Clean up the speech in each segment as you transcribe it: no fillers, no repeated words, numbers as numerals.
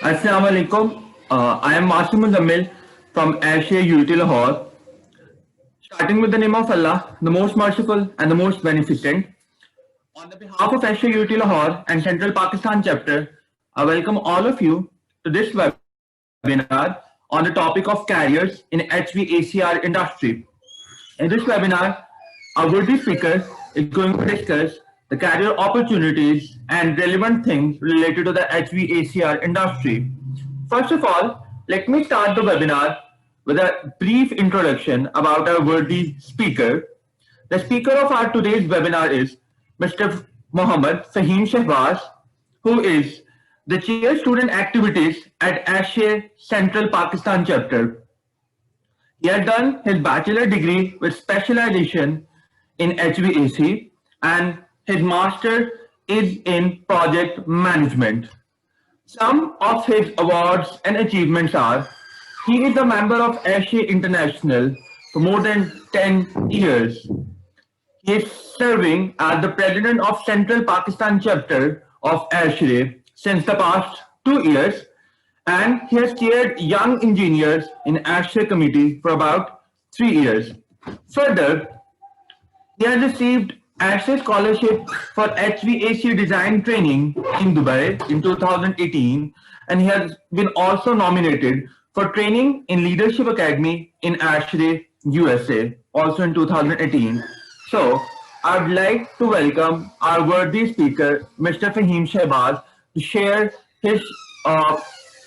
Assalamu alaikum. I am Master Muzammil from Asia Unity Lahore. Starting with the name of Allah, the most merciful and the most beneficent. On the behalf of Asia Unity Lahore and Central Pakistan chapter, I welcome all of you to this webinar on the topic of carriers in HVACR industry. In this webinar, our would-be speaker is going to discuss the career opportunities and relevant things related to the HVACR industry. First of all, let me start the webinar with a brief introduction about our worthy speaker. The speaker of our today's webinar is Mr. Mohammad Fahim Shehbaz, who is the Chair Student Activities at ASHE Central Pakistan chapter. He had done his bachelor degree with specialization in HVAC and his master is in project management. Some of his awards and achievements are: he is a member of ASHE International for more than 10 years. He is serving as the president of Central Pakistan chapter of ASHRE since the past 2 years, and he has chaired young engineers in ASHRE committee for about 3 years. Further, he has received ASHRE scholarship for HVAC design training in Dubai in 2018, and he has been also nominated for training in Leadership Academy in ASHRE USA also in 2018. So, I'd like to welcome our worthy speaker, Mr. Fahim Shehbaz, to share his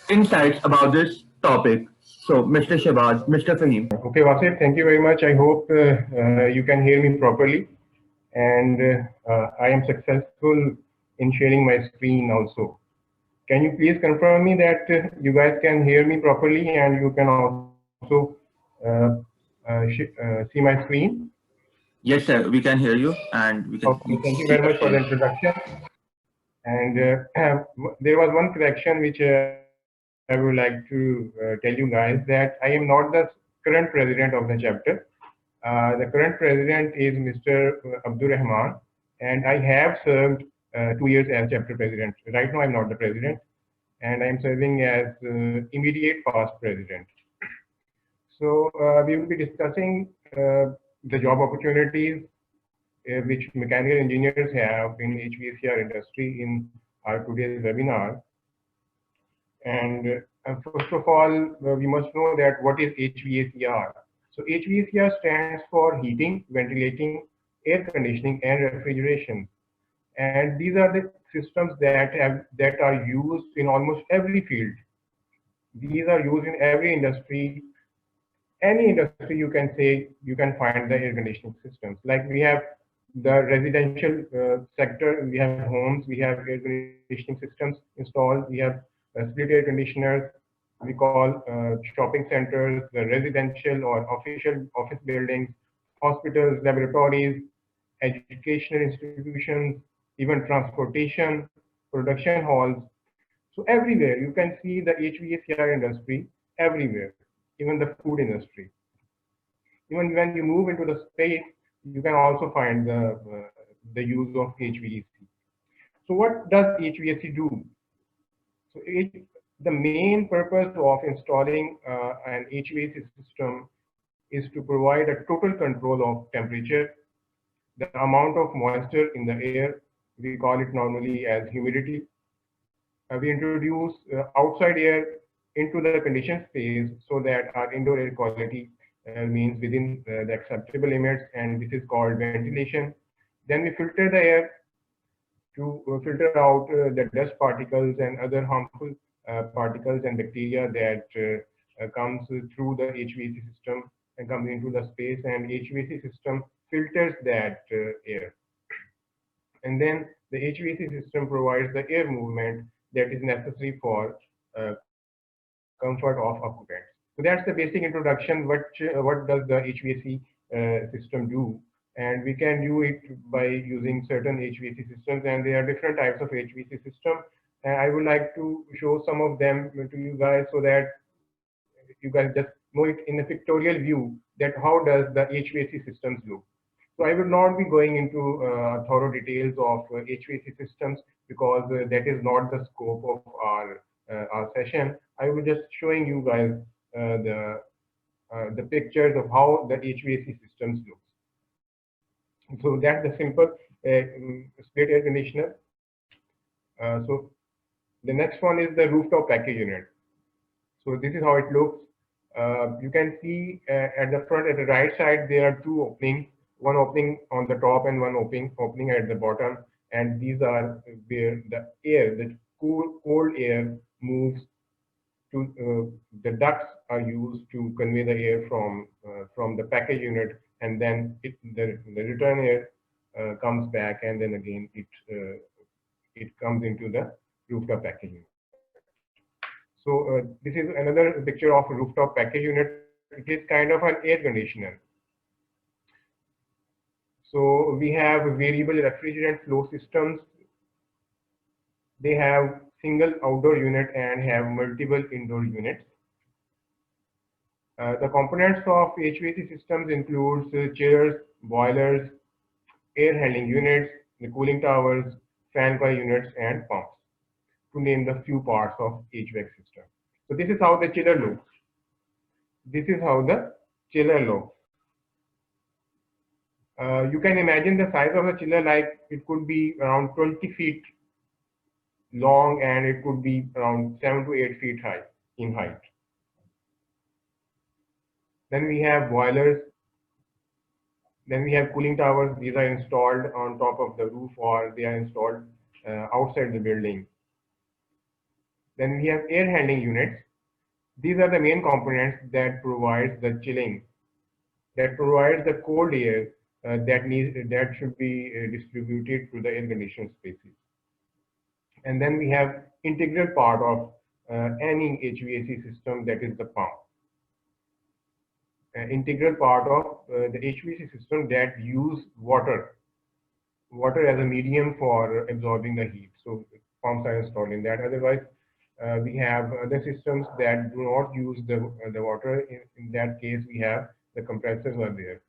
insights about this topic. So, Mr. Shehbaz, Mr. Fahim. Okay, Wasif, thank you very much. I hope you can hear me properly. And I am successful in sharing my screen also. Can you please confirm me that you guys can hear me properly and you can also see my screen? Yes, sir, we can hear you and we can Okay, thank you very much for the introduction. And there was one correction which I would like to tell you guys, that I am not the current president of the chapter. The current president is Mr. Abdur Rahman, and I have served 2 years as chapter president. Right now, I'm not the president, and I'm serving as immediate past president. So we will be discussing the job opportunities which mechanical engineers have in HVACR industry in our today's webinar. And first of all, we must know that what is HVACR. So HVACR stands for heating, ventilating, air conditioning, and refrigeration. And these are the systems that are used in almost every field. These are used in every industry. Any industry you can say you can find the air conditioning systems. Like we have the residential sector, we have homes, we have air conditioning systems installed, we have split air conditioners, we call shopping centers, the residential or official office buildings, hospitals, laboratories, educational institutions, even transportation, production halls. So everywhere you can see the HVACR industry everywhere, even the food industry. Even when you move into the space, you can also find the use of HVAC. So what does HVAC do? So the main purpose of installing an HVAC system is to provide a total control of temperature, the amount of moisture in the air, we call it normally as humidity. We introduce outside air into the conditioned space so that our indoor air quality remains within the acceptable limits, and this is called ventilation. Then we filter the air to filter out the dust particles and other harmful particles and bacteria that comes through the HVAC system and comes into the space, and HVAC system filters that air. And then the HVAC system provides the air movement that is necessary for comfort of occupants. So that's the basic introduction. What does the HVAC system do? And we can do it by using certain HVAC systems, and there are different types of HVAC system. And I would like to show some of them to you guys so that you guys just know it in a pictorial view that how does the HVAC systems look. So I will not be going into thorough details of HVAC systems because that is not the scope of our our session, I was just showing you guys the pictures of how the HVAC systems look. So that's the simple split air conditioner. So the next one is the rooftop package unit. So this is how it looks. You can see at the front, at the right side, there are two openings, one opening on the top and one opening at the bottom. And these are where the air, the cold air moves to, the ducts are used to convey the air from the package unit, and then the return air comes back, and then again it comes into the rooftop package unit. So this is another picture of a rooftop package unit. It is kind of an air conditioner. So we have variable refrigerant flow systems. They have single outdoor unit and have multiple indoor units. The components of HVAC systems includes chillers, boilers, air handling units, the cooling towers, fan coil units, and pumps, to name the few parts of HVAC system. So this is how the chiller looks. This is how the chiller looks. You can imagine the size of the chiller, like it could be around 20 feet long and it could be around 7 to 8 feet high in height. Then we have boilers. Then we have cooling towers. These are installed on top of the roof or they are installed outside the building. Then we have air handling units. These are the main components that provides the chilling, that provides the cold air that should be distributed to the air conditioned spaces. And then we have integral part of any HVAC system, that is the pump. Integral part of the HVAC system that use water as a medium for absorbing the heat. So pumps are installed in that. Otherwise, we have other systems that do not use the water. In that case, we have the compressors are there.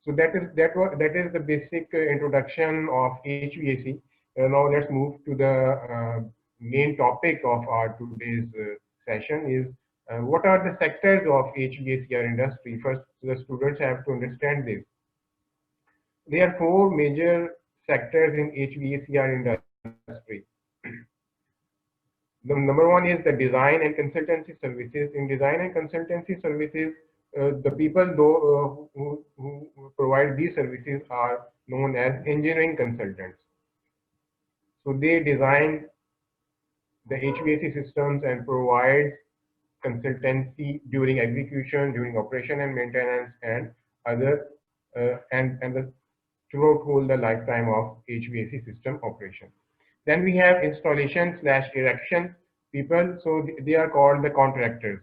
So that is the basic introduction of HVAC. Now let's move to the main topic of our today's session is what are the sectors of HVACR industry? First, the students have to understand this. There are four major sectors in HVACR industry. The number one is the design and consultancy services. In design and consultancy services, the people who provide these services are known as engineering consultants. So they design the HVAC systems and provide consultancy during execution, during operation and maintenance, and other throughout whole the lifetime of HVAC system operation. Then we have installation / erection people, so they are called the contractors.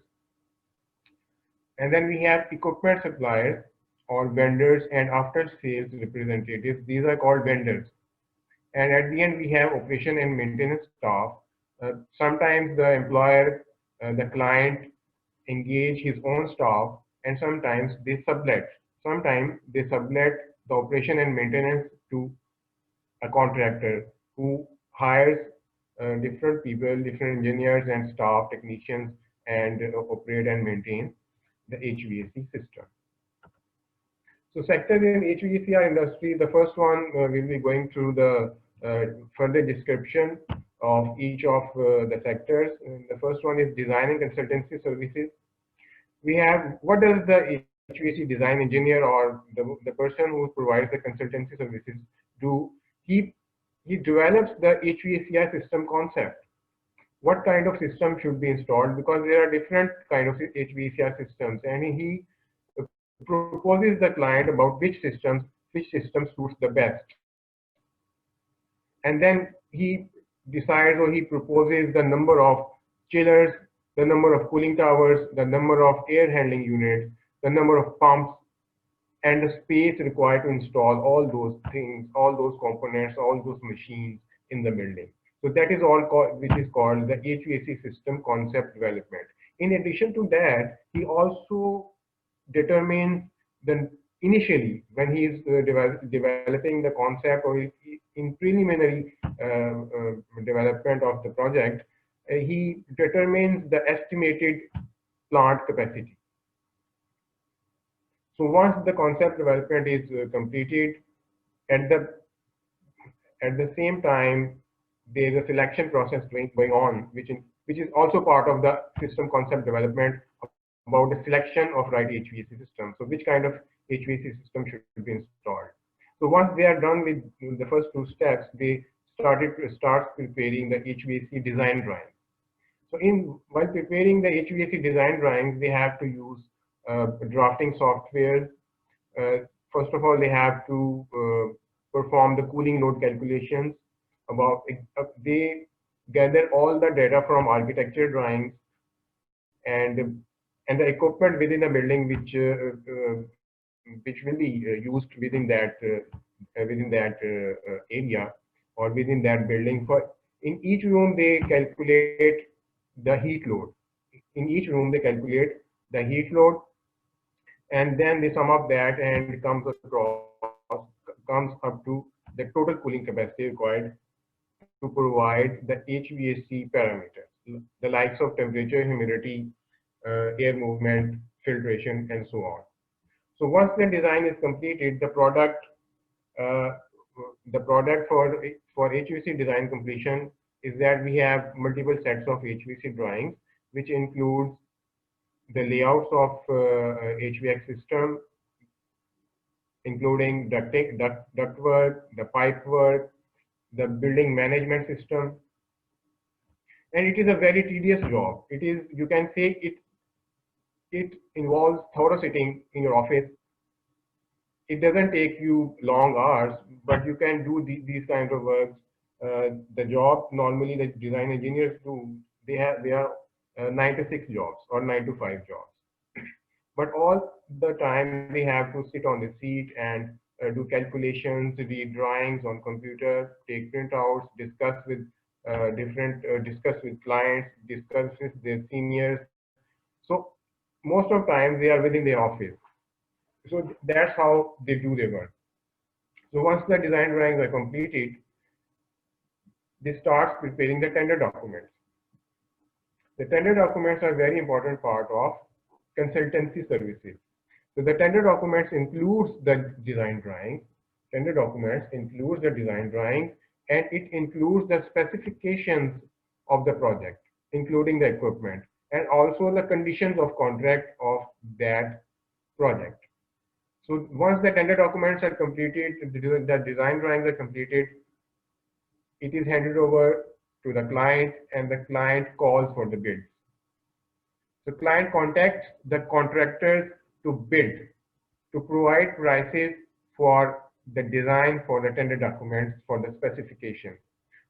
And then we have equipment suppliers or vendors and after sales representatives. These are called vendors. And at the end, we have operation and maintenance staff. Sometimes the employer, the client engage his own staff, and sometimes they sublet. Sometimes they sublet the operation and maintenance to a contractor who hires different people, different engineers and staff, technicians, and operate and maintain the HVAC system. So sectors in HVACR industry, the first one we'll be going through the further description of each of the sectors. And the first one is design and consultancy services. We have, what does the HVAC design engineer or the person who provides the consultancy services do? He develops the HVACR system concept. What kind of system should be installed? Because there are different kind of HVACR systems, and he proposes the client about which system suits the best. And then he decides or he proposes the number of chillers, the number of cooling towers, the number of air handling units, the number of pumps, and the space required to install all those things, all those components, all those machines in the building. So that is all which is called the HVAC system concept development. In addition to that, he also determines initially when he is developing the concept or in preliminary development of the project, he determines the estimated plant capacity. So once the concept development is completed, at the same time, there is a selection process going on, which is also part of the system concept development about the selection of right HVAC system. So which kind of HVAC system should be installed. So once they are done with the first two steps, they start preparing the HVAC design drawing. So while preparing the HVAC design drawings, they have to use drafting software. First of all, they have to perform the cooling load calculations. They gather all the data from architecture drawings and the equipment within the building which will be used within that area or within that building. In each room they calculate the heat load. In each room they calculate the heat load, and then they sum up that and comes up to the total cooling capacity required to provide the HVAC parameters, the likes of temperature, humidity, air movement, filtration, and so on. So once the design is completed, uh, the product for HVAC design completion is that we have multiple sets of HVAC drawings, which includes the layouts of HVAC system, including ductwork, the pipe work, the building management system. And it is a very tedious job. You can say it involves thorough sitting in your office. It doesn't take you long hours, but you can do these kinds of works. The job normally the design engineers do, they are 9 to 6 jobs or 9 to 5 jobs. But all the time they have to sit on the seat and do calculations, read drawings on computer, take printouts, discuss with clients, discuss with their seniors. So most of time they are within their office. So that's how they do their work. So once the design drawings are completed, they start preparing the tender documents. The tender documents are a very important part of consultancy services. So the tender documents includes the design drawing. Tender documents includes the design drawing, and it includes the specifications of the project, including the equipment, and also the conditions of contract of that project. So once the tender documents are completed, the design drawings are completed, it is handed over to the client, and the client calls for the bids. The client contacts the contractors to bid, to provide prices for the design, for the tender documents, for the specification.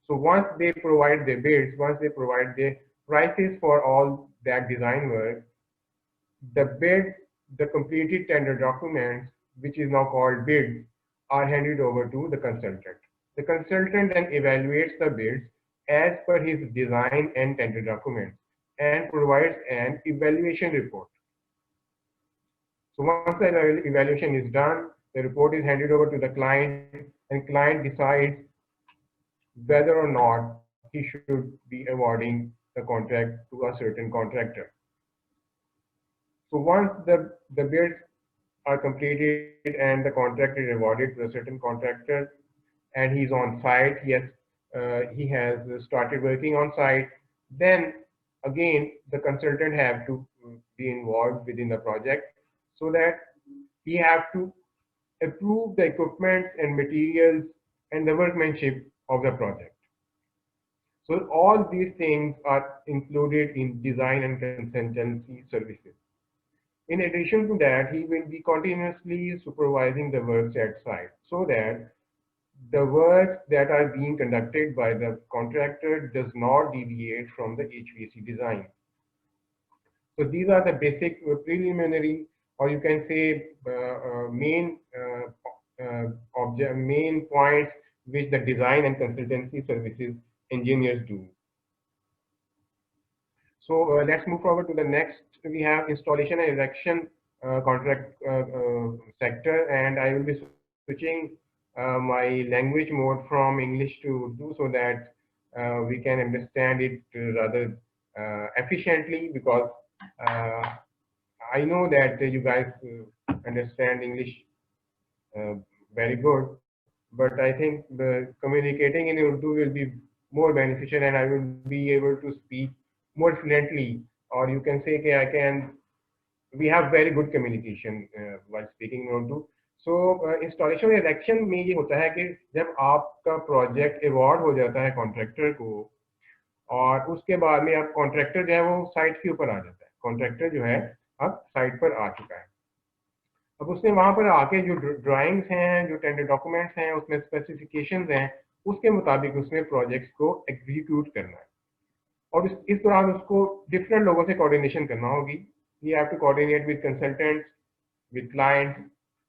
So once they provide their bids, once they provide the prices for all that design work, the completed tender documents, which is now called bids, are handed over to the consultant. The consultant then evaluates the bids as per his design and tender documents and provides an evaluation report. So once the evaluation is done, the report is handed over to the client, and client decides whether or not he should be awarding the contract to a certain contractor. So once the bids are completed and the contract is awarded to a certain contractor, and he's on site, he has started working on site, then again the consultant have to be involved within the project, so that he have to approve the equipment and materials and the workmanship of the project. So all these things are included in design and consultancy services. In addition to that, he will be continuously supervising the works at site, so that the works that are being conducted by the contractor does not deviate from the HVAC design. So these are the basic preliminary, or you can say main points which the design and consultancy services engineers do. So let's move forward to the next. We have installation and erection contract sector, and I will be switching my language mode from English to Urdu, so that we can understand it rather efficiently, because I know that you guys understand English uh, very good, but I think the communicating in Urdu will be more beneficial, and I will be able to speak more fluently, or you can say that I can. We have very good communication while speaking in Urdu. So installation election में ये होता है कि जब आपका project award हो जाता है कॉन्ट्रैक्टर को, और उसके बाद में आप कॉन्ट्रैक्टर जो है वो साइट के ऊपर आ जाता है, कॉन्ट्रैक्टर जो है अब साइट पर आ चुका है। अब उसने वहां पर आके जो ड्राइंग्स हैं, जो टेंडर डॉक्यूमेंट्स हैं, उसमें स्पेसिफिकेशंस हैं, उसके मुताबिक उसने प्रोजेक्ट्स को एग्जीक्यूट करना है। और इस दौरान उसको डिफरेंट लोगों से कोऑर्डिनेशन करना होगी। You have to coordinate with consultants, with client.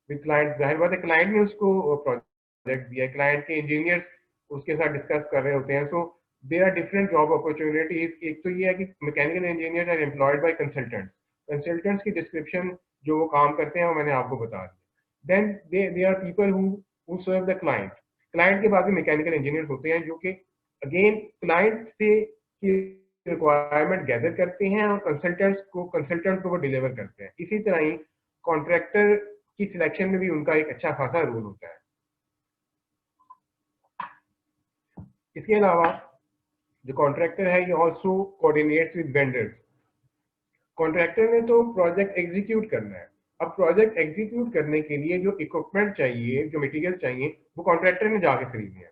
जाहिर बात है क्लाइंट ने उसको प्रोजेक्ट दिया, क्लाइंट के इंजीनियर्स उसके साथ डिस्कस कर रहे होते हैं। So there are different job opportunities. एक तो ये है कि mechanical engineer are employed by consultants की डिस्क्रिप्शन जो वो काम करते हैं वो मैंने आपको बता दिया। Then they are people who serve the client के बाद भी मैकेनिकल इंजीनियर होते हैं जो कि अगेन क्लाइंट से रिक्वायरमेंट गैदर करते हैं और कंसल्टेंट को वो डिलीवर करते हैं। इसी तरह ही कॉन्ट्रैक्टर की सिलेक्शन में भी उनका एक अच्छा खासा रोल होता है। इसके अलावा जो कॉन्ट्रैक्टर है ये also coordinates with vendors. Contractor ने तो प्रोजेक्ट एग्जीक्यूट करना है। अब प्रोजेक्ट एग्जीक्यूट करने के लिए जो इक्विपमेंट चाहिए, जो मटेरियल चाहिए, वो कॉन्ट्रैक्टर ने जाके खरीदने हैं।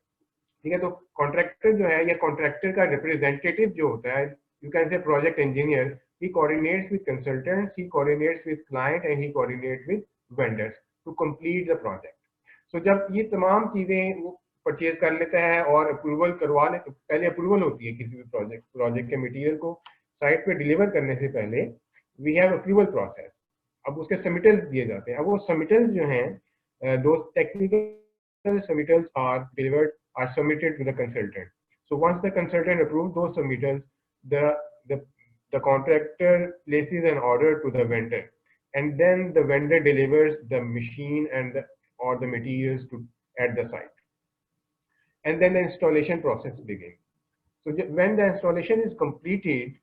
ठीक है, तो कॉन्ट्रैक्टर जो है या कॉन्ट्रैक्टर का रिप्रेजेंटेटिव जो होता है, यू कैन से project engineer, he coordinates with consultants, he coordinates with client and he coordinates with vendors to complete the project. So जब ये तमाम चीजें वो परचेज कर लेता है और अप्रूवल करवा ले, तो पहले अप्रूवल होती है किसी भी प्रोजेक्ट के मटेरियल को साइट पे डिलीवर करने से पहले वी हैव अप्रूवल प्रोसेस। अब उसके सबमिटल्स दिए जाते हैं। अब वो सबमिटल्स जो हैं, दो technical submittals are delivered are submitted to the consultant. So once the consultant approves those submittals, the contractor places an order to the vendor, and then the vendor delivers the machine or the materials at the site, and then the installation process begins. So when the installation is completed,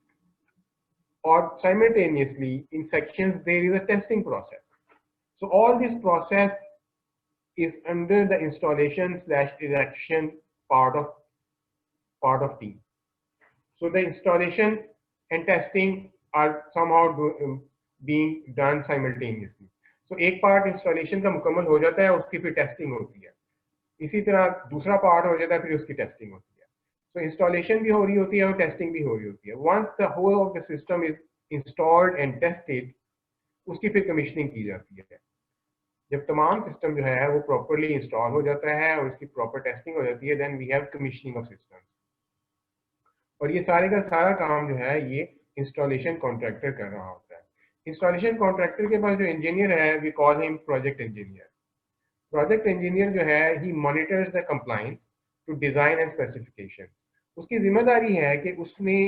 or simultaneously in sections there is a testing process. So all this process is under the installation/erection part of team. So the installation and testing are somehow being done simultaneously. So एक part installation का मुकम्मल हो जाता है, उसकी फिर testing होती है। इसी तरह दूसरा पार्ट हो जाता है, फिर उसकी टेस्टिंग होती है। So installation भी हो रही होती है और टेस्टिंग भी हो रही होती है। Once the whole of the system is installed and tested, उसकी फिर कमीशनिंग की जाती है। जब तमाम सिस्टम जो है वो प्रॉपरली इंस्टॉल हो जाता है और इसकी प्रॉपर टेस्टिंग हो जाती है, then we have commissioning of system. और ये सारे का सारा काम जो है ये इंस्टॉलेशन कॉन्ट्रैक्टर कर रहा होता है। इंस्टॉलेशन कॉन्ट्रैक्टर के पास जो इंजीनियर है, we call him project engineer. Project engineer जो है he monitors the compliance to design and specification. उसकी जिम्मेदारी है कि उसने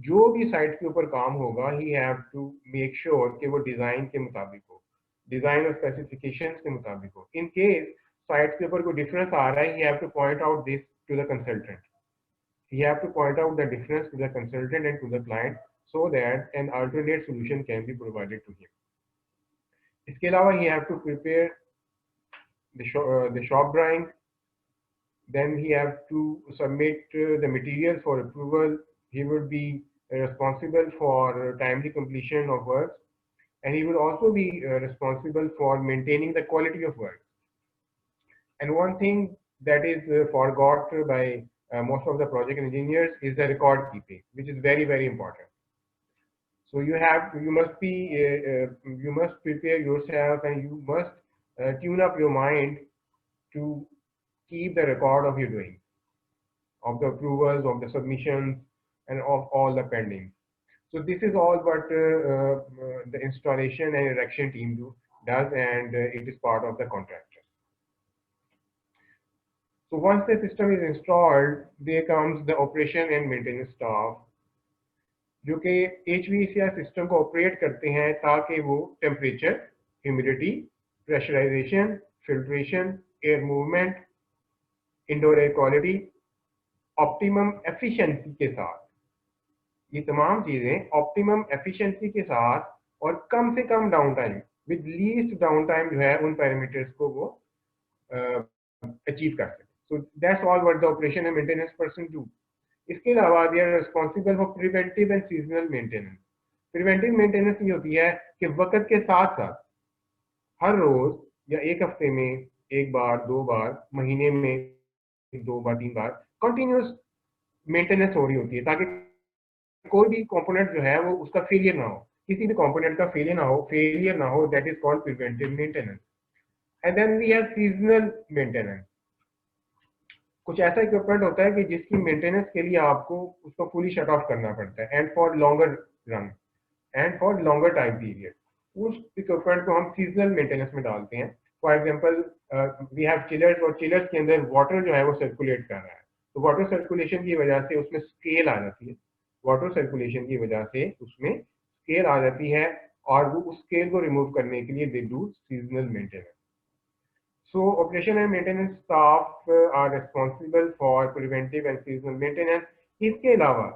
जो भी साइट के ऊपर काम होगा, he have to make sure कि वो डिजाइन के मुताबिक हो, डिजाइन और स्पेसिफिकेशंस के मुताबिक हो। इन केस साइट के ऊपर कोई डिफरेंस आ रहा है, he have to point out this to the consultant. He have to point out the difference to the consultant and to the client so that an alternate solution can be provided to him. इसके अलावा he have to prepare the shop drawing. Then he have to submit the materials for approval. He would be responsible for timely completion of work, and he will also be responsible for maintaining the quality of work. And one thing that is forgot by most of the project engineers is the record keeping, which is very, very important. So you must prepare yourself, and you must tune up your mind to keep the record of your doing, of the approvals, of the submissions, and of all the pending. So this is all what the installation and erection team does, and it is part of the contractor. So once the system is installed, there comes the operation and maintenance staff, जो कि HVAC system को operate करते हैं ताकि वो temperature, humidity, pressurisation, filtration, air movement, indoor air quality optimum efficiency के साथ, ये तमाम चीजें ऑप्टिमम एफिशिएंसी के साथ और कम से कम down time, with least down time जो है उन पैरामीटर्स को वो अचीव कर सके। So that's all what the operation and maintenance person do. इसके अलावा they are responsible for preventive and seasonal maintenance. Preventive maintenance ये होती है कि वक्त के साथ साथ हर रोज या एक हफ्ते में एक बार, 2 बार, महीने में 2 बार, 3 बार कंटिन्यूस मेंटेनेंस हो रही होती है, ताकि कोई भी कंपोनेंट जो है वो उसका फेलियर ना हो, किसी भी कंपोनेंट का फेलियर ना हो, that is called preventive maintenance. And then we have seasonal maintenance. कुछ ऐसा इक्विपमेंट होता है कि जिसकी मेंटेनेंस के लिए आपको उसको फुली शट ऑफ करना पड़ता है and for longer run and for longer time period, उस इक्विपमेंट को हम सीजनल मेंटेनेंस में डालते हैं। For example we have chillers, और चिलर्स के अंदर वाटर जो है वो सर्कुलेट कर रहा है, तो वाटर सर्कुलेशन की वजह से उसमें स्केल आ जाती है, वाटर सर्कुलेशन की वजह से उसमें स्केल आ जाती है, और वो उस स्केल को रिमूव करने के लिए they do seasonal maintenance. So operation and maintenance staff are responsible for preventive and seasonal maintenance. इसके अलावा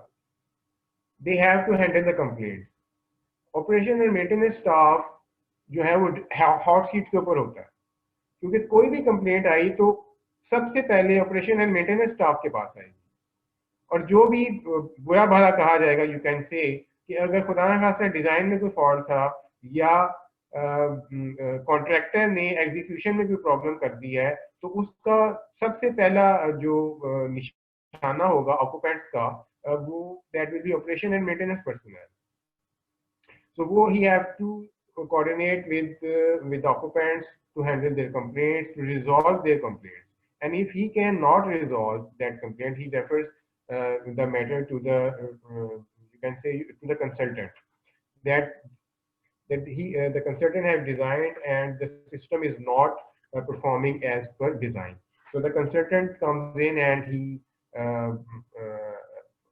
they have to handle the complaints. Operation and maintenance staff जो है वो हॉट सीट के ऊपर होता है, क्योंकि कोई भी कंप्लेंट आई तो सबसे पहले ऑपरेशन एंड मेंटेनेंस स्टाफ के पास आएगी, और जो भी बुरा भला कहा जाएगा, यू कैन से कि अगर खुदा ना खास्ता डिजाइन में कोई फॉल्ट था या कॉन्ट्रैक्टर ने एग्जीक्यूशन में कोई प्रॉब्लम कर दी है, तो उसका सबसे पहला जो निशाना होगा ऑक्यूपेंट्स का, वो that will be operation and maintenance personnel. So वो he have to coordinate with occupants to handle their complaints, to resolve their complaints, and if he cannot resolve that complaint, he refers the matter to the you can say to the consultant, that the consultant have designed and the system is not performing as per design. So the consultant comes in and he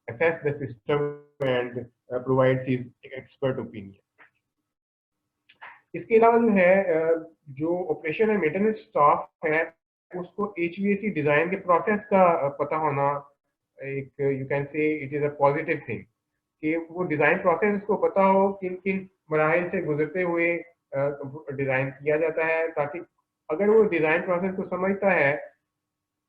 assess the system and provides his expert opinion. इसके अलावा जो है जो operation and maintenance staff है उसको HVAC design के process का पता होना एक, यू कैन से it is a positive thing, कि वो डिजाइन प्रोसेस इसको पता हो किन किन मराहिल से गुजरते हुए डिजाइन किया जाता है, ताकि अगर वो डिजाइन प्रोसेस को समझता है,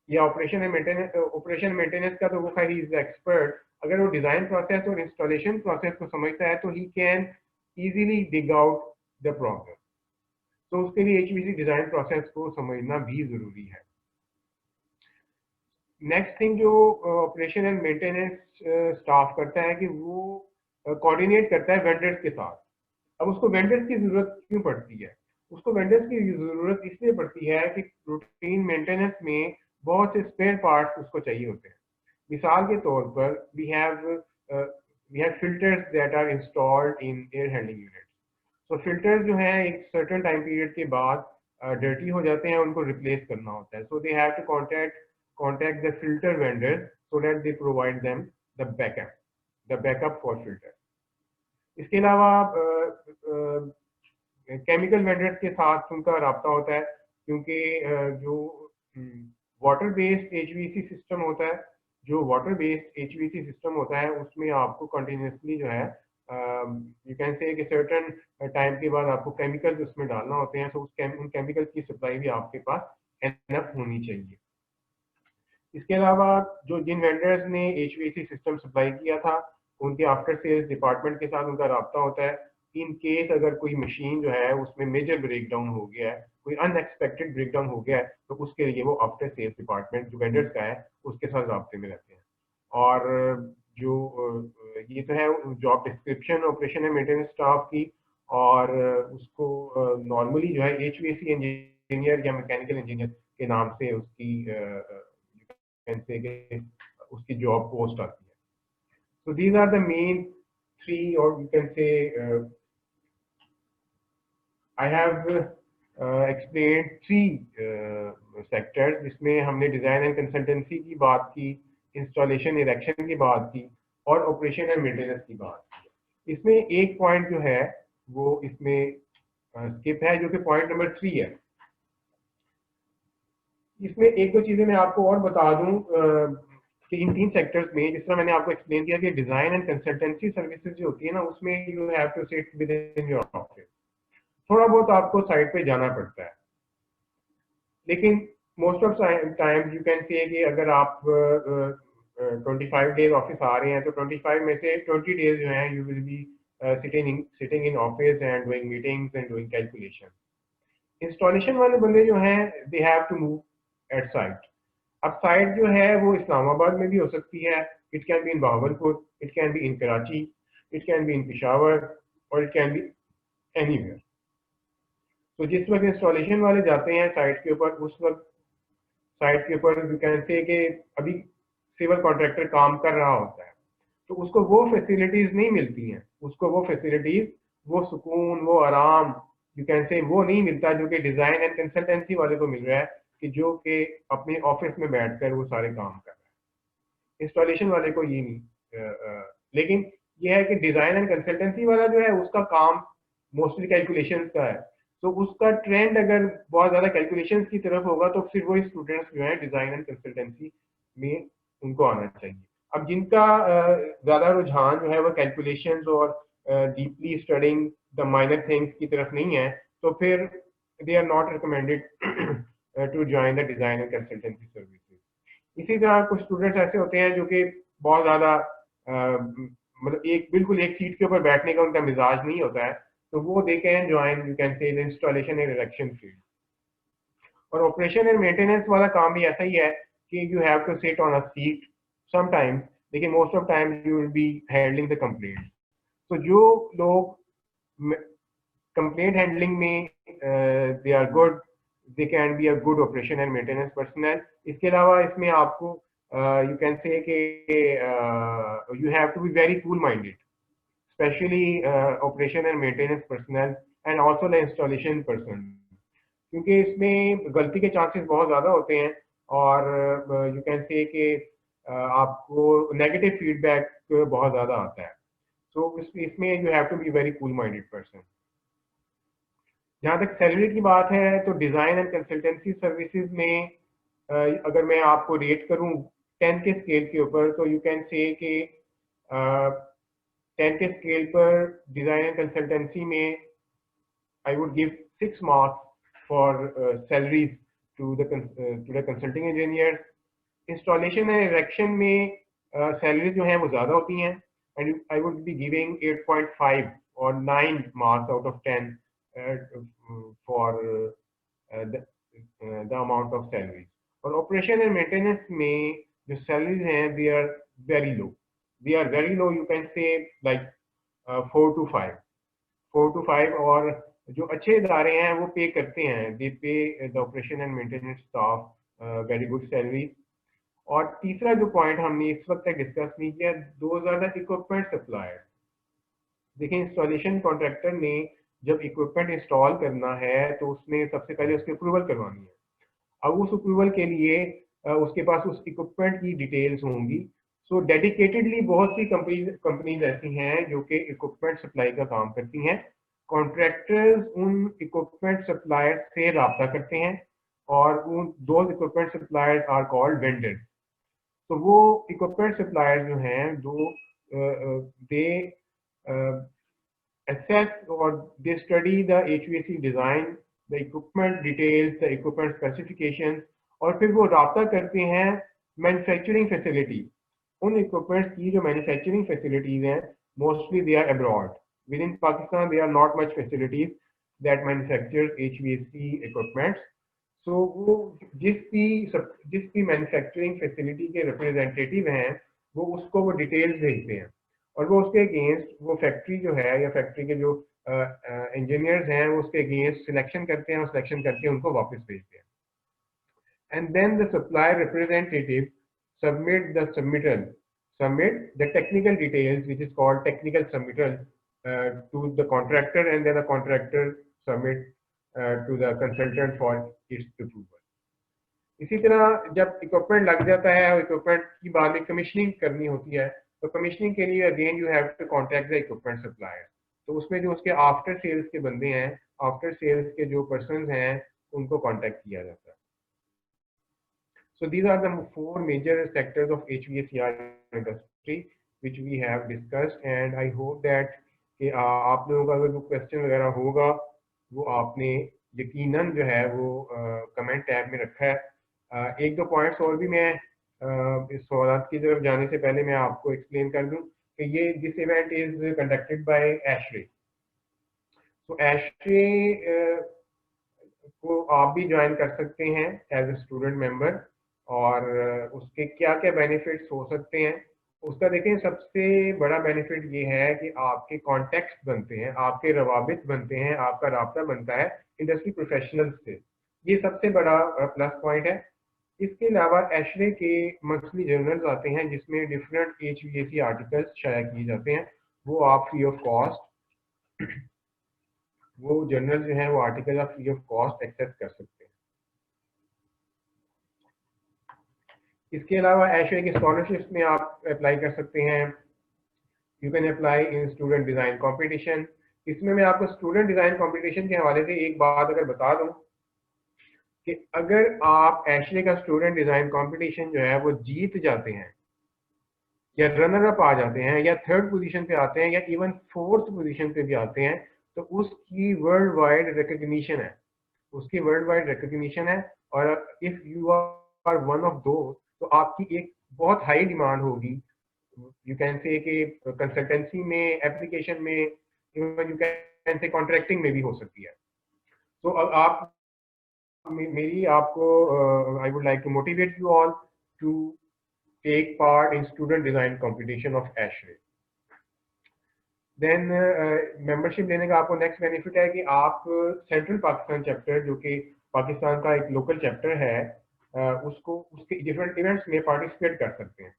या ऑपरेशन मेंटेनेंस का तो वो खैर ही इज एक्सपर्ट, अगर वो डिजाइन प्रोसेस और इंस्टॉलेशन प्रोसेस को समझता है तो he can easily dig out the problem. तो उसके लिए HVAC डिजाइन प्रोसेस को समझना भी जरूरी है। नेक्स्ट थिंग जो ऑपरेशन एंड मेंटेनेंस स्टाफ करता है कि वो कोऑर्डिनेट करता है वेंडर्स के साथ। अब उसको वेंडर्स की जरूरत क्यों पड़ती है? उसको वेंडर्स की जरूरत इसलिए पड़ती है कि रूटीन मेंटेनेंस में बहुत से स्पेयर पार्ट्स उसको चाहिए होते हैं। मिसाल के तौर पर we have filters that are installed in air handling unit. तो फिल्टर्स जो है एक सर्टेन टाइम पीरियड के बाद डर्टी हो जाते हैं, उनको रिप्लेस करना होता है। So they have to contact the filter vendors so that they provide them the backup for filter. इसके अलावा केमिकल वेंडर्स के साथ उनका राब्ता होता है, क्योंकि जो वाटर बेस्ड HVAC सिस्टम होता है उसमें आपको कंटिन्यूसली जो है यू कैन से कि सर्टेन टाइम के बाद आपको केमिकल्स उसमें डालना होते हैं, तो उन केमिकल्स की सप्लाई भी आपके पास एनफ होनी चाहिए। इसके अलावा जो जिन वेंडर्स ने HVAC सिस्टम सप्लाई किया था उनके आफ्टर सेल्स डिपार्टमेंट के साथ उनका राब्ता होता है। इन केस अगर कोई मशीन जो है उसमें मेजर ब्रेकडाउन हो गया है, कोई अनएक्सपेक्टेड ब्रेकडाउन हो गया है, तो उसके लिए वो आफ्टर सेल्स डिपार्टमेंट जो वेंडर्स का है उसके साथ राब्ते में रहते हैं। और जो ये तो है job description operation and maintenance staff की, और उसको नॉर्मली जो है HVAC इंजीनियर या मैकेनिकल इंजीनियर के नाम से उसकी जॉब पोस्ट आती है। So these are the main three, or you can say I have explained three sectors, जिसमें हमने डिजाइन एंड कंसल्टेंसी की बात की, इंस्टॉलेशन इरेक्शन की बात की, और ऑपरेशन एंड मेंटेनेंस की बात की। इसमें एक पॉइंट जो है वो इसमें स्किप है, जो कि पॉइंट नंबर 3 है। इसमें एक दो चीजें मैं आपको और बता दूं कि इन 3 सेक्टर्स में, जिस तरह मैंने आपको एक्सप्लेन किया कि डिजाइन एंड कंसल्टेंसी सर्विसेज जो होती है ना, उसमें you have to sit with in your office, थोड़ा बहुत आपको साइट पे जाना पड़ता है, लेकिन most of time you can say कि अगर आप 25 डेज ऑफिस आ रहे हैं तो 25 में से 20 डेज जो हैं you will be sitting in office and doing meetings and doing calculation. Installation वाले बंदे जो हैं they have to move at site. अब साइट जो है वो इस्लामाबाद में भी हो सकती है, it can be in Bahawalpur, it can be in Karachi, it can be in Peshawar, और इट कैन बी एनीवेयर। तो जिस वक्त इंस्टॉलेशन वाले जाते हैं साइट के ऊपर, उस वक्त साइट के ऊपर यू कैन से कि अभी सिविल कॉन्ट्रैक्टर काम कर रहा होता है, तो उसको वो फैसिलिटीज नहीं मिलती हैं, उसको वो फैसिलिटीज, वो सुकून, वो आराम यू कैन से वो नहीं मिलता जो कि डिजाइन एंड कंसल्टेंसी वाले को मिल रहा है, कि जो कि अपने ऑफिस में बैठकर वो सारे काम कर रहा है। इंस्टॉलेशन वाले को ये नहीं, लेकिन ये है कि डिजाइन एंड कंसल्टेंसी वाला जो है उसका काम मोस्टली कैलकुलेशन का है, तो उसका ट्रेंड अगर बहुत ज्यादा कैलकुलेशंस की तरफ होगा तो फिर वही स्टूडेंट्स जो है डिजाइन एंड कंसल्टेंसी में उनको आना चाहिए। अब जिनका ज्यादा रुझान जो है वो कैलकुलेशंस और deeply studying the minor things की तरफ नहीं है, तो फिर they are not recommended to join the design and consultancy services. इसी तरह कुछ स्टूडेंट्स ऐसे होते हैं जो कि बहुत ज्यादा मतलब बिल्कुल एक सीट के ऊपर बैठने का उनका मिजाज नहीं होता है, तो वो they can join you can say the installation and erection field. और ऑपरेशन एंड मेंटेनेंस वाला काम भी ऐसा ही है कि you have to sit on a seat sometimes, लेकिन most of time you will be handling the complaint. तो जो लोग कंप्लेंट हैंडलिंग में they are good, they can be a good operation and maintenance personnel. इसके अलावा इसमें आपको you can say कि you have to be very cool minded, especially operation and maintenance personnel and also the installation person, क्योंकि इसमें गलती के chances बहुत ज़्यादा होते हैं और यू कैन से कि आपको नेगेटिव फीडबैक बहुत ज़्यादा आता है। तो इसमें you have to be very cool minded person. जहाँ तक सैलरी की बात है तो डिज़ाइन एंड कंसल्टेंसी सर्विसेज में अगर मैं आपको रेट करूँ 10 के स्केल के ऊपर, तो यू कैन से कि 10 के स्केल पर डिज़ाइन एंड कंसल्टेंसी में I would give 6 marks for salaries to the consulting engineers. Installation and erection में salaries जो हैं वो ज़्यादा होती हैं, and I would be giving 8.5 or 9 marks out of 10 for the amount of salaries. और operation and maintenance में जो salaries हैं they are very low. They are very low, you can say like 4 to 5. 4 to 5, और जो अच्छे इदारे हैं वो पे करते हैं, दे पे the operation and maintenance staff very good salary. और तीसरा जो पॉइंट हमने इस वक्त तक डिस्कस नहीं किया, those are the equipment supplier. देखिए इंस्टॉलेशन कॉन्ट्रैक्टर ने जब इक्विपमेंट इंस्टॉल करना है तो उसने सबसे पहले उसकी अप्रूवल करवानी है। अब उस अप्रूवल के लिए उसके पास उस इक्विपमेंट की डिटेल्स होंगी। सो डेडिकेटेडली बहुत सी कंपनीज ऐसी हैं जो कि इक्विपमेंट सप्लाई का काम करती हैं। कॉन्ट्रैक्टर्स उन इक्विपमेंट सप्लायर्स से रब्ता करते हैं और उन those equipment suppliers are called vendors. तो वो इक्विपमेंट सप्लायर्स जो हैं दे assess or they study the HVAC design, the equipment details, the equipment specifications, और फिर वो रब्ता करते हैं मैन्युफैक्चरिंग फैसिलिटी। उन इक्विपमेंट्स की जो मैन्युफैक्चरिंग फैसिलिटीज हैं mostly they are abroad. With in Pakistan they are not much facilities that manufactures HVAC equipments. सो वो जिस भी मैन्युफैक्चरिंग फैसिलिटी के रिप्रेजेंटेटिव हैं वो उसको वो डिटेल्स भेजते हैं और वो उसके अगेंस्ट वो फैक्ट्री जो है या फैक्ट्री के जो इंजीनियर्स हैं वो उसके अगेंस्ट सिलेक्शन करते हैं और सिलेक्शन करके उनको वापस भेजते हैं। And then the supplier representative submit the technical details, which is called technical submittal, to the contractor, and then the contractor submit to the consultant for its approval. इसी तरह जब इक्विपमेंट लग जाता है और इक्विपमेंट की बाद में कमीशनिंग करनी होती है तो कमीशनिंग के लिए again you have to contact the equipment supplier. तो उसमें जो उसके आफ्टर सेल्स के बंदे हैं, आफ्टर सेल्स के जो पर्सन हैं उनको कॉन्टैक्ट किया जाता है। So these are the four major sectors of HVACR industry which we have discussed, and I hope that कि आप लोगों का अगर कोई क्वेश्चन वगैरह होगा वो आपने यकीनन जो है वो कमेंट टैब में रखा है। एक दो पॉइंट्स और भी मैं इस सवाल की तरफ जाने से पहले मैं आपको एक्सप्लेन कर दूं कि ये this event is conducted by ASHRAE। तो ASHRAE को आप भी ज्वाइन कर सकते हैं एज ए स्टूडेंट मेंबर, और उसके क्या क्या बेनिफिट्स हो सकते हैं उसका देखें। सबसे बड़ा बेनिफिट ये है कि आपके कॉन्टेक्ट बनते हैं, आपके रवाबित बनते हैं, आपका राब्ता बनता है इंडस्ट्री प्रोफेशनल्स से, ये सबसे बड़ा प्लस पॉइंट है। इसके अलावा ASHRAE के मंथली जर्नल्स आते हैं जिसमें डिफरेंट HVAC आर्टिकल्स शाया किए जाते हैं, वो आप फ्री ऑफ कॉस्ट वो जर्नल जो है वो आर्टिकल आप फ्री ऑफ कॉस्ट एक्सेस कर सकते हैं। इसके अलावा ASHRAE की स्कॉलरशिप्स में आप अप्लाई कर सकते हैं। You can apply in student design competition. इसमें मैं आपको स्टूडेंट डिजाइन कंपटीशन के हवाले से एक बात अगर बता दूं कि अगर आप ASHRAE का स्टूडेंट डिजाइन कंपटीशन जो है वो जीत जाते हैं या रनर अप आ जाते हैं या थर्ड पोजीशन पे आते हैं या इवन फोर्थ पोजीशन पे भी आते हैं, तो उसकी वर्ल्ड वाइड रिकग्निशन है, उसकी वर्ल्ड वाइड रिकग्निशन है। और if you are one of दो तो आपकी एक बहुत हाई डिमांड होगी, यू कैन से कि कंसल्टेंसी में, एप्लीकेशन में, even you can say contracting में भी हो सकती है। तो आप मेरी आपको I would like to motivate you all to take part in student design competition of ASHRAE। Then membership लेने का आपको नेक्स्ट बेनिफिट है कि आप सेंट्रल पाकिस्तान चैप्टर जो कि पाकिस्तान का एक लोकल चैप्टर है उसको उसके डिफरेंट इवेंट्स में पार्टिसिपेट कर सकते हैं।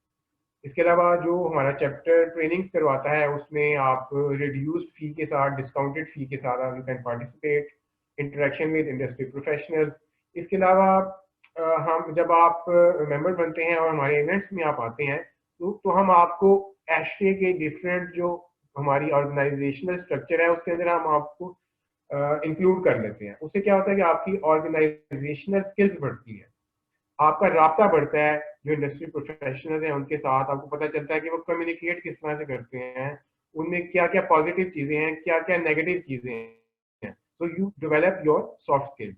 इसके अलावा जो हमारा चैप्टर ट्रेनिंग करवाता है उसमें आप रिड्यूस्ड फी के साथ, डिस्काउंटेड फी के साथ you can participate, interaction with industry professionals. इसके अलावा हम जब आप मेंबर बनते हैं और हमारे इवेंट्स में आप आते हैं तो हम आपको ASHRAE के डिफरेंट जो हमारी ऑर्गेनाइजेशनल स्ट्रक्चर है उसके अंदर हम आपको इंक्लूड कर लेते हैं। उससे क्या होता है कि आपकी ऑर्गेनाइजेशनल स्किल्स बढ़ती है, आपका राब्ता बढ़ता है, जो इंडस्ट्री प्रोफेशनल्स हैं उनके साथ आपको पता चलता है कि वो कम्युनिकेट किस तरह से करते हैं, उनमें क्या क्या पॉजिटिव चीजें हैं, क्या क्या नेगेटिव चीजें हैं। तो you develop your soft skills.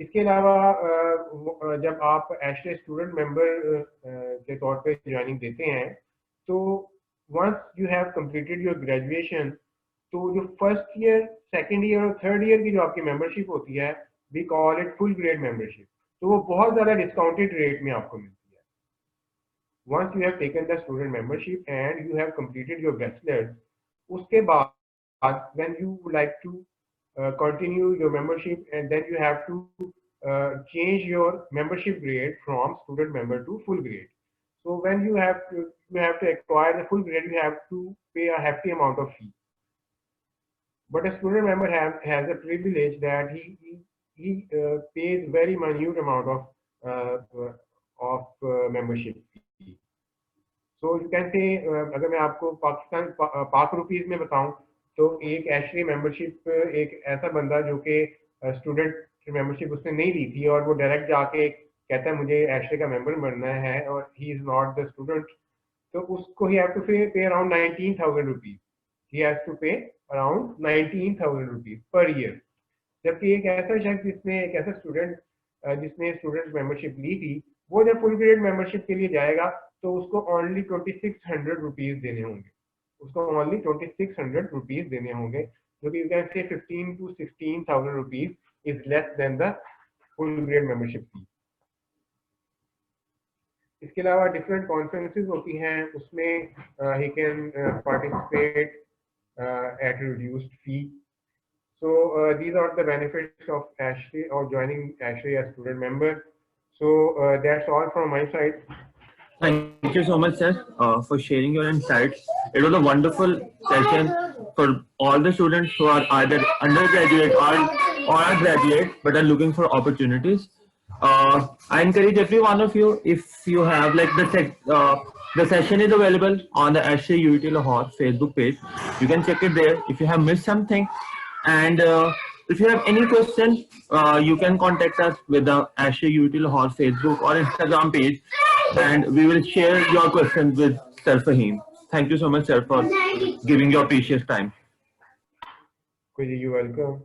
इसके अलावा जब आप ASHRAE स्टूडेंट मेंबर के तौर पे ज्वाइनिंग देते हैं तो once you have completed your graduation, तो जो फर्स्ट ईयर, सेकंड ईयर और थर्ड ईयर की जो आपकी मेंबरशिप होती है, we call it full grade membership, तो वो बहुत ज्यादा डिस्काउंटेड रेट में आपको मिलती है। Once you have taken the student membership and you have completed your bachelors, उसके बाद when you would like to continue your membership, and then you have to change your membership grade from student member to full grade. So when you have to acquire the full grade, you have to pay a hefty amount of fee. But a student member has a privilege that he pays very minute amount of membership fee. So you can say अगर मैं आपको पाक rupees में बताऊं तो एक ASHRAE membership, एक ऐसा बंदा जो कि स्टूडेंट मेंबरशिप उसने नहीं ली थी और वो डायरेक्ट जाके कहता है मुझे ASHRAE का मेंबर बनना है और he is not the student, तो उसको he have to pay around 19,000 rupees, he has to pay around 19,000 rupees per year. जबकि एक ऐसा शख्स जिसने, एक ऐसा स्टूडेंट जिसने स्टूडेंट मेंबरशिप ली थी, वो जब फुल ग्रेड मेंबरशिप के लिए जाएगा तो उसको ओनली 2600 रुपीज देने होंगे, उसको ओनली 2600 रुपीज देने होंगे, जो कि यू कैन से 15 to 16,000 rupees is less than the full grade membership fee. इसके अलावा डिफरेंट कॉन्फ्रेंसेस होती हैं, उसमें he can participate eight reduced fee. So these are the benefits of ASHRAE or joining ASHRAE as student member. So that's all from my side. Thank you so much, sir, for sharing your insights. It was a wonderful session for all the students who are either undergraduate or are graduate but are looking for opportunities. I encourage every one of you, if you have like the session is available on the ASHRAE UT Lahore Facebook page. You can check it there. If you have missed something, and If you have any question, you can contact us with the ASHA UT Lahore Facebook or Instagram page, and we will share your questions with Sir Fahim. Thank you so much, sir, for giving your precious time. You're welcome.